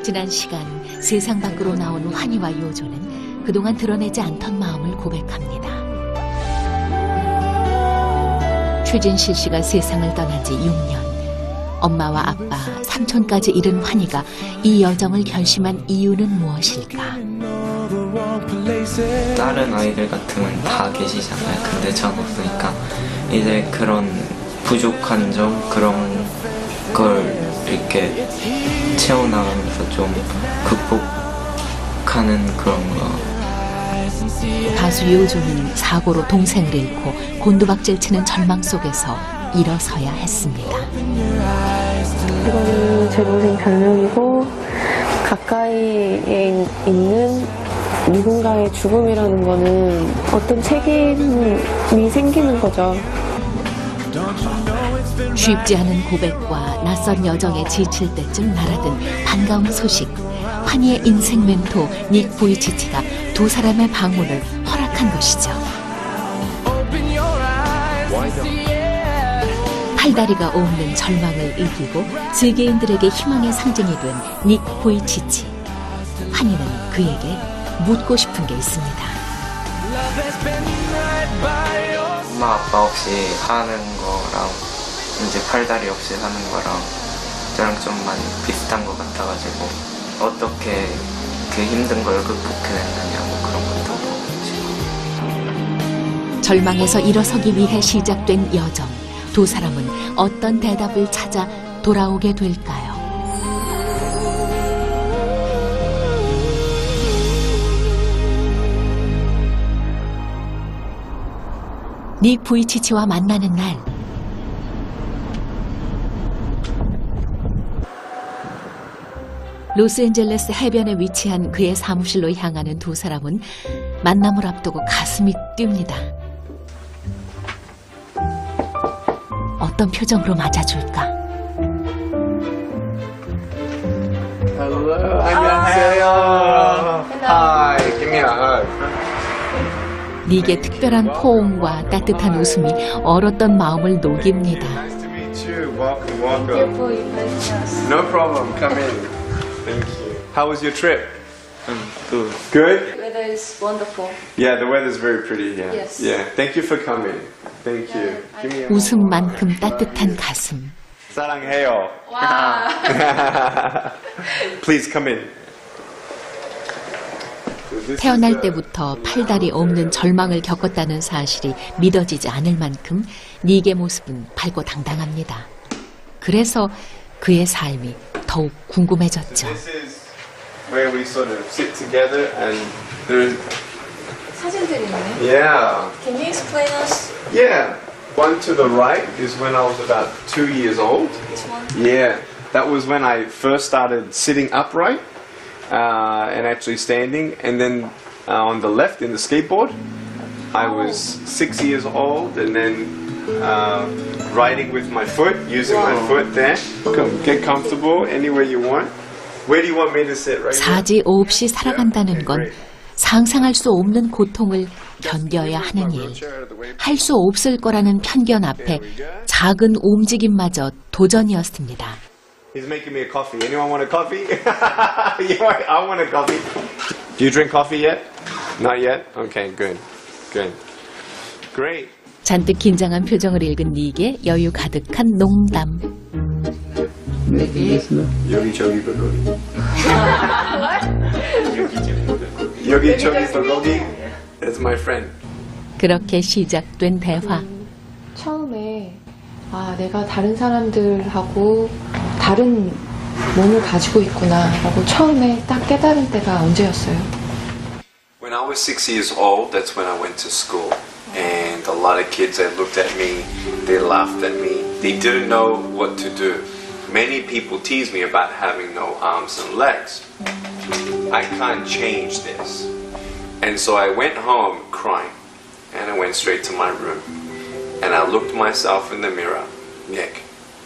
지난 시간 세상 밖으로 나온 환희와 요조는 그동안 드러내지 않던 마음을 고백합니다. 최진실 씨가 세상을 떠난 지 6년. 엄마와 아빠, 삼촌까지 잃은 환희가 이 여정을 결심한 이유는 무엇일까? 다른 아이들 같으면 다 계시잖아요. 근데 전 없으니까 이제 그런 부족한 점, 그런 걸 이렇게 채워나가면서 좀 극복하는 그런 거. 가수 요조는 사고로 동생을 잃고 곤두박질 치는 절망 속에서 일어서야 했습니다. 이거는 제 동생 별명이고 가까이에 있는 누군가의 죽음이라는 거는 어떤 책임이 생기는 거죠. 쉽지 않은 고백과 낯선 여정에 지칠 때쯤 날아든 반가운 소식. 환희의 인생 멘토 닉 부이치치가 두 사람의 방문을 허락한 것이죠. 팔다리가 없는 절망을 이기고 세계인들에게 희망의 상징이 된 닉 부이치치. 환희는 그에게 묻고 싶은 게 있습니다. 엄마 아빠 없이 하는 거랑 이제 팔다리 없이 하는 거랑 저랑 좀 많이 비슷한 것 같아가지고 어떻게 그 힘든 걸 극복해냈느냐고 그런 것도 보고. 절망에서 일어서기 위해 시작된 여정. 두 사람은 어떤 대답을 찾아 돌아오게 될까요? 닉 부이치치와 만나는 날. 로스앤젤레스 해변에 위치한 그의 사무실로 향하는 두 사람은 만남을 앞두고 가슴이 뜁니다. 어떤 표정으로 맞아줄까? Hello, 안녕하세요. Hi, give me a hug. 닉의 특별한 포옹과 따뜻한 웃음이 얼었던 마음을 녹입니다. Nice to meet you. Welcome, welcome. No problem. Come in. Thank you. How was your trip? Good. Good. The weather is wonderful. Yeah, the weather's very pretty here. Yes. Yeah. Thank you for coming. Thank you. Give me a 웃음만큼 따뜻한 가슴. 사랑해요. Please come in. 태어날 때부터 팔다리 없는 절망을 겪었다는 사실이 믿어지지 않을 만큼 닉의 모습은 밝고 당당합니다. 그래서 그의 삶이 더욱 궁금해졌죠. This is where we sort of sit together and there's 사진들이 있네. yeah. Can you explain us Yeah. One to the right is when I was about 2 years old. which one? Yeah. That was when I first started sitting upright and actually standing. And then on the left in the skateboard, I was 6 years old and then riding with my foot, using my foot there. Get comfortable anywhere you want. Where do you want me to sit? Right here? 사지 없이 살아간다는 건 상상할 수 없는 고통을 견뎌야 하는 일. 할 수 없을 거라는 편견 앞에 작은 움직임마저 도전이었습니다. He's making me a coffee. Anyone want a coffee? Yeah, I want a coffee. Do you drink coffee yet? Not yet? Okay, good. Good. Great. 잔뜩 긴장한 표정을 읽은 닉의 여유 가득한 농담. 여기저기 불고기. 여기저기 불고기. That's my friend. 그렇게 시작된 대화. 처음에 내가 다른 사람들하고 다른 몸을 가지고 있구나라고 처음에 딱 깨달은 때가 언제였어요? When I was 6 years old, that's when I went to school. And a lot of kids, they looked at me, they laughed at me. They didn't know what to do. Many people tease me about having no arms and legs. I can't change this. And so I went home crying. And I went straight to my room. And I looked myself in the mirror. Nick,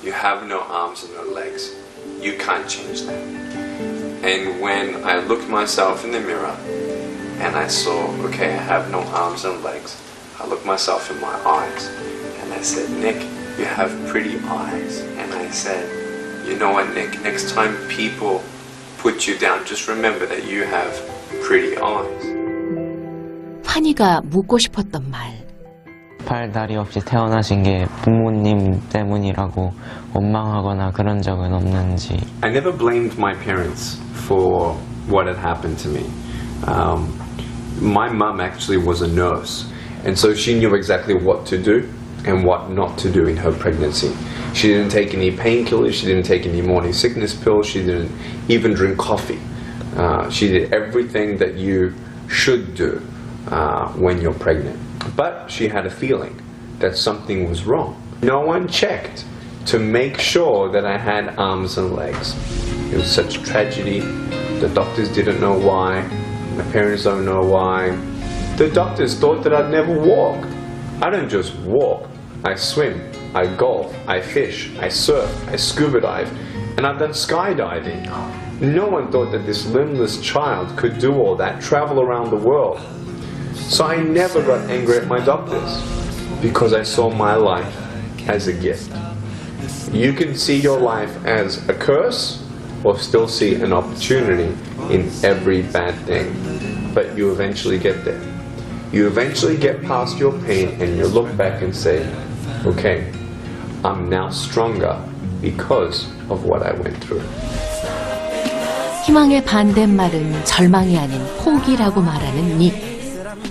you have no arms and no legs. You can't change that. And when I looked myself in the mirror, and I saw, okay, I have no arms and legs, I looked myself in my eyes, and I said, Nick, you have pretty eyes. And I said, you know what, Nick, next time people put you down. Just remember that you have pretty eyes. 환희가 묻고 싶었던 말. 팔, 다리 없이 태어나신 게 부모님 때문이라고 원망하거나 그런 적은 없는지. I never blamed my parents for what had happened to me. My mum actually was a nurse, and so she knew exactly what to do and what not to do in her pregnancy. She didn't take any painkillers, she didn't take any morning sickness pills, she didn't even drink coffee. She did everything that you should do when you're pregnant. But she had a feeling that something was wrong. No one checked to make sure that I had arms and legs. It was such a tragedy. The doctors didn't know why. My parents don't know why. The doctors thought that I'd never walk. I don't just walk. I swim, I golf, I fish, I surf, I scuba dive, and I've done skydiving. No one thought that this limbless child could do all that, travel around the world. So I never got angry at my doctors because I saw my life as a gift. You can see your life as a curse or still see an opportunity in every bad thing, but you eventually get there. You eventually get past your pain and you look back and say, okay, I'm now stronger because of what I went through. 희망의 반대말은 절망이 아닌 포기라고 말하는 닉.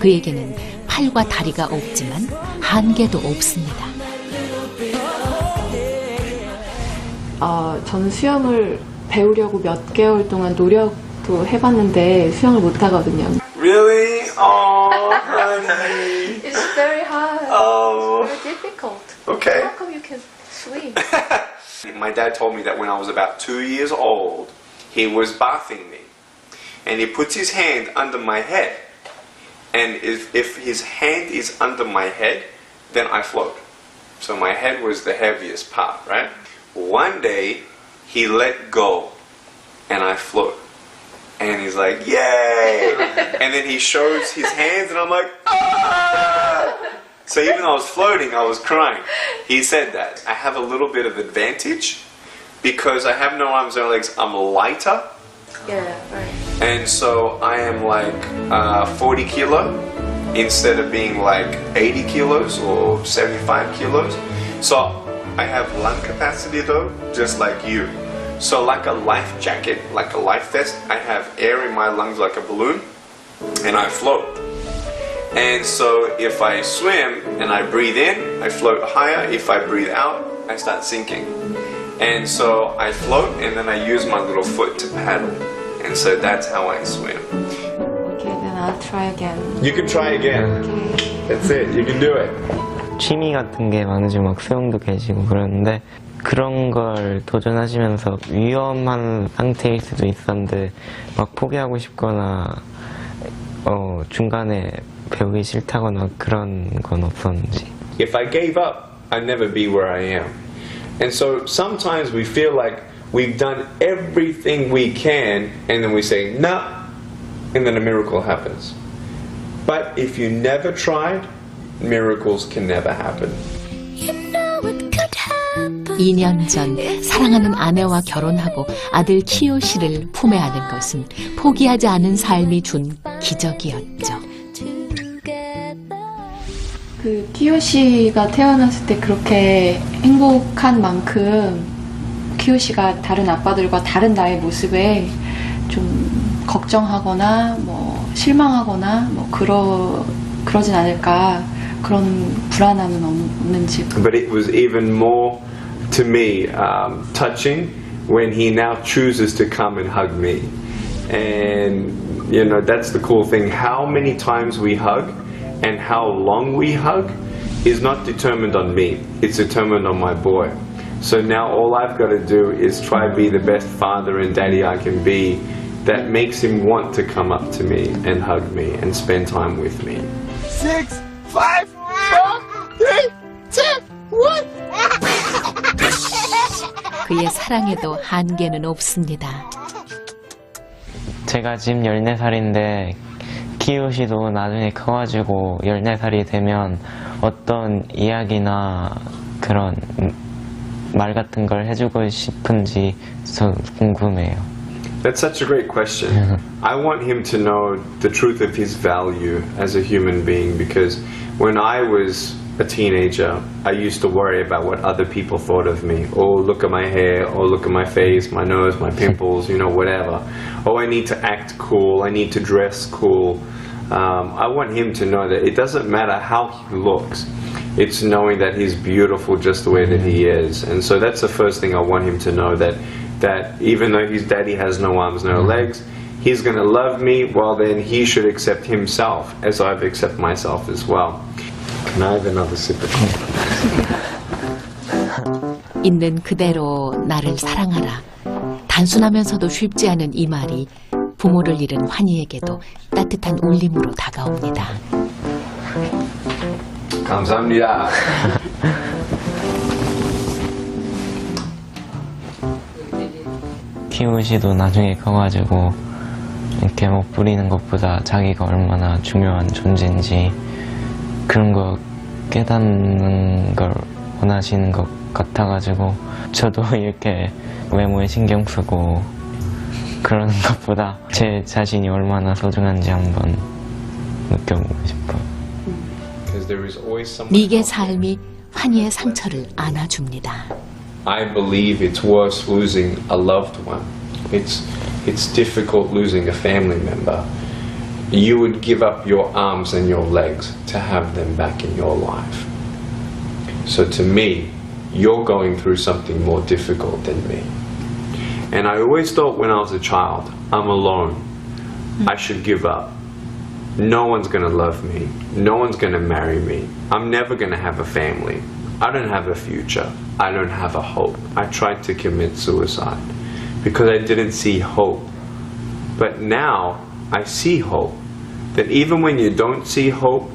그에게는 팔과 다리가 없지만 한계도 없습니다. 저는 수영을 배우려고 몇 개월 동안 노력도 해봤는데 수영을 못 하거든요. Really? Oh, honey. It's very hard. Oh. It's very difficult. Okay. How come you can swim? My dad told me that when I was about 2 years old, he was bathing me. And he puts his hand under my head. And if his hand is under my head, then I float. So my head was the heaviest part, right? One day, he let go, and I float. And he's like, yay! And then he shows his hands, and I'm like, ah! So even though I was floating, I was crying. He said that. I have a little bit of advantage because I have no arms or legs. I'm lighter. Yeah, right. And so I am like 40 kilo instead of being like 80 kilos or 75 kilos. So I have lung capacity though, just like you. So like a life jacket, like a life vest, I have air in my lungs like a balloon and I float. And so if I swim and I breathe in, I float higher. If I breathe out, I start sinking. And so I float and then I use my little foot to paddle. And so that's how I swim. Okay, then I'll try again. You can try again. Okay. That's it. You can do it. 취미 같은 게 많으시고 막 수영도 계시고 그러는데 그런 걸 도전하시면서 위험한 상태일 수도 있었는데 막 포기하고 싶거나 중간에 배우기 싫다거나 그런 건 없었는지. If I gave up, I'd never be where I am. And so sometimes we feel like we've done everything we can and then we say, nah, and then a miracle happens. But if you never tried, miracles can never happen. 2년 전 사랑하는 아내와 결혼하고 아들 키요시를 품에 안은 것은 포기하지 않은 삶이 준 기적이었죠. 그 키요시가 태어났을 때 그렇게 행복한 만큼 키요시가 다른 아빠들과 다른 나의 모습에 좀 걱정하거나 뭐 실망하거나 뭐 그러진 않을까 그런 불안함은 없는지. But it was even more to me touching when he now chooses to come and hug me. And you know, that's the cool thing. How many times we hug and how long we hug is not determined on me. It's determined on my boy. So now all I've got to do is try to be the best father and daddy I can be that makes him want to come up to me and hug me and spend time with me. 6, 5, 4, 3, 2, 1. 그의 사랑에도 한계는 없습니다. 제가 지금 14살인데 키요시도 나중에 커가지고 14살이 되면 어떤 이야기나 그런 말 같은 걸 해주고 싶은지 저 궁금해요. That's such a great question. I want him to know the truth of his value as a human being, because when I was a teenager, I used to worry about what other people thought of me. Oh, look at my hair. Oh, look at my face, my nose, my pimples, you know, whatever. Oh, I need to act cool. I need to dress cool. I want him to know that it doesn't matter how he looks. It's knowing that he's beautiful just the way that he is. And so that's the first thing I want him to know, that even though his daddy has no arms, no legs, he's going to love me. Well, then he should accept himself as I've accepted myself as well. Can I have another sip of coffee? 있는 그대로 나를 사랑하라. 단순하면서도 쉽지 않은 이 말이 부모를 잃은 환희에게도 따뜻한 울림으로 다가옵니다. 감사합니다. 키우시도 나중에 커가지고 이렇게 뭐 부리는 것보다 자기가 얼마나 중요한 존재인지 그런 거 깨닫는 걸 원하시는 것 같아가지고 저도 이렇게 외모에 신경 쓰고 그러는 것보다 제 자신이 얼마나 소중한지 한번 느껴보고 싶어요. 닉의 삶이 환희의 상처를 안아줍니다. I believe it's worse losing a loved one. It's difficult losing a family member. You would give up your arms and your legs to have them back in your life. So to me, you're going through something more difficult than me. And I always thought when I was a child, I'm alone. I should give up. No one's going to love me. No one's going to marry me. I'm never going to have a family. I don't have a future. I don't have a hope. I tried to commit suicide because I didn't see hope. But now I see hope. That even when you don't see hope,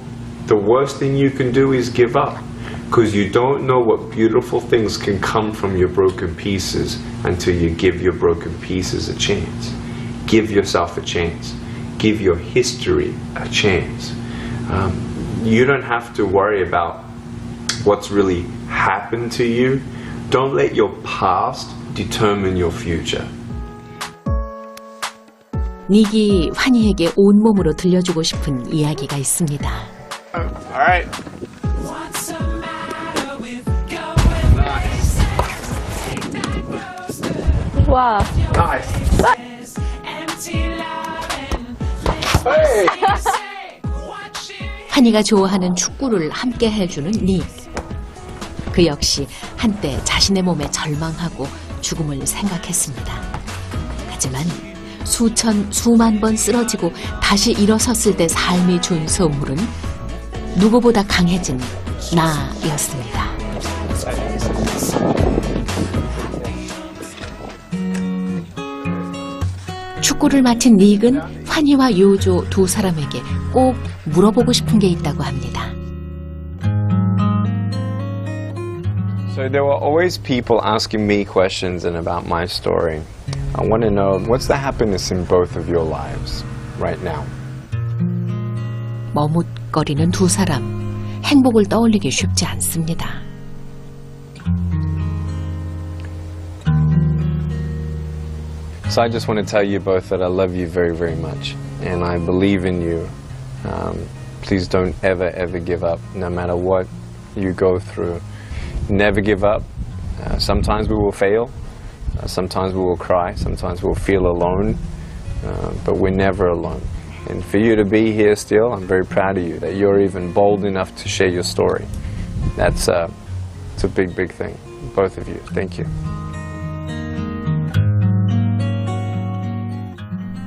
the worst thing you can do is give up, because you don't know what beautiful things can come from your broken pieces until you give your broken pieces a chance. Give yourself a chance. Give your history a chance. You don't have to worry about what's really happened to you. Don't let your past determine your future. 닉이 환희에게 온몸으로 들려주고 싶은 이야기가 있습니다. All right. 와. Nice. Hey. 환희가 좋아하는 축구를 함께 해주는 닉. 그 역시 한때 자신의 몸에 절망하고 죽음을 생각했습니다. 하지만 수만 번 쓰러지고 다시 일어섰을 때 삶이 준 선물은 누구보다 강해진 나였습니다. 축구를 마친 닉은 환희와 요조 두 사람에게 꼭 물어보고 싶은 게 있다고 합니다. So there were always people asking me questions and about my story. I want to know, what's the happiness in both of your lives right now? 머뭇거리는 두 사람, 행복을 떠올리기 쉽지 않습니다. So I just want to tell you both that I love you very, very much. And I believe in you. Please don't ever, ever give up, no matter what you go through. Never give up. Sometimes we will fail. Sometimes we will cry. Sometimes we'll feel alone. But we're never alone. And for you to be here still, I'm very proud of you, that you're even bold enough to share your story. It's a big, big thing. Both of you. Thank you.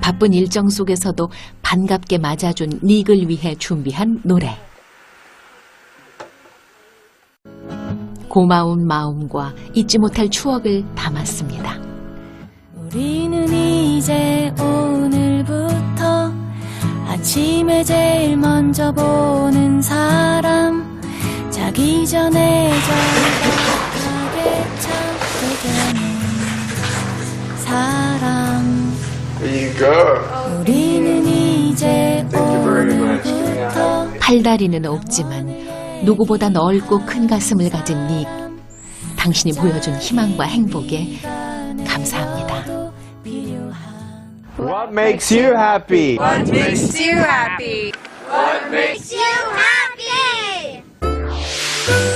바쁜 일정 속에서도 반갑게 맞아준 닉을 위해 준비한 노래. 고마운 마음과 잊지 못할 추억을 담았습니다. 우리는 이제 오늘부터 아침에 제일 먼저 보는 사람, 자기 전에 정확하게 찾게 되는 사람. There you go. 우리는 이제 오늘부터 팔다리는 없지만 누구보다 넓고 큰 가슴을 가진 닉. 당신이 보여준 희망과 행복에 감사합니다. 필요한 소소한 What makes you happy? What makes you happy? What makes you